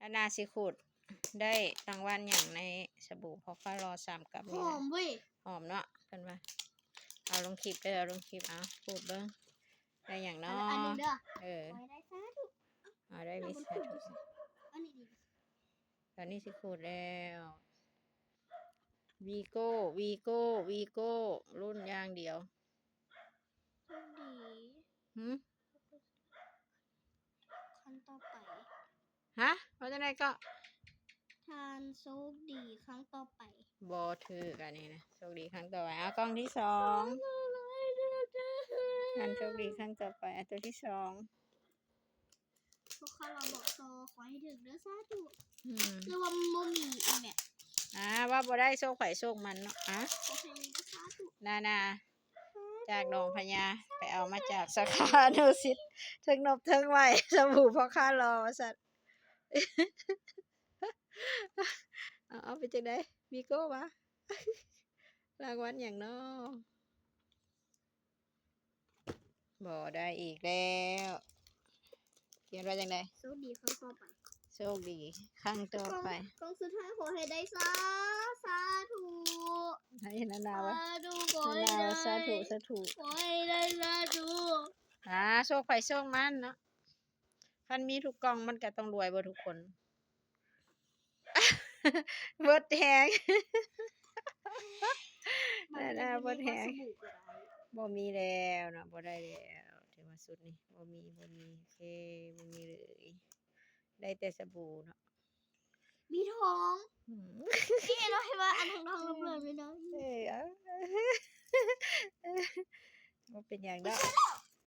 อานาสิขุดได้รางวัลอย่างในสบู่พอฟ้ารอ3กับ ห นี่ อมเว้ย หอมเนาะเพิ่นว่าเอาลงคลิปเด้อเอาลงคลิปเอาพูดเบิ่งได้อย่าง อั เนาะ นหนึ่งเด้อ ขอให้ได้สาธุ ได้ เอา มี มัน สา ขุด ธุ อันนี้ดี ตอนนี้สิขุดแล้ววีโก้รุ่นอย่างเดียว โชคดี หืม ขั้นต่อไป ฮะว่าจังไดก็ ทานโชคดีครั้งต่อไป บ่ถือกันนี่นะโชคดีครั้งต่อไปเอากล้องที่2การโชคดีครั้งต่อไปเอาตัวที่2 พวกเขาเราบอกซอขอให้ถึงเด้อสาธุ อืม หรือว่ามุมมีอีกแบบ ว่าบ่ได้โชคไผโชคมันเนาะขอให้มีเด้อสาธุ นาจากหนองพญาไปเอามาจากสาขาโนสิตเทิงนบเทิงไหวสบู่พ่อค้ารอว่าซั่น เอาไปจังได๋วีโก้วะ รางวัลหยังเนาะบ่ได้อีกแล้วเขียนว่าจังได๋ โชคดีครั้งต่อไป โชคดีครั้งต่อไป ครั้งสุดท้ายขอให้ได้สาธุ ให้นานาวะ สาธุขอให้ นา ได้ วสาธุสาธุ ขอให้ได้สาธุ โชคไผโชคมันเนาะคันมีทุกกล่องมันก็ต้องรวยบ่ทุกคน เบิดแฮง นาเบิดแฮง บ่มีแล้วเนาะบ่ได้แล้วถือว่าสุดนี่บ่มีโอเคบ่มีเลยได้แต่สบู่เนาะ มีทองนี่เราให้ว่าอันทองๆเริ่มๆเลยเนาะ บ่เป็นหยังดอก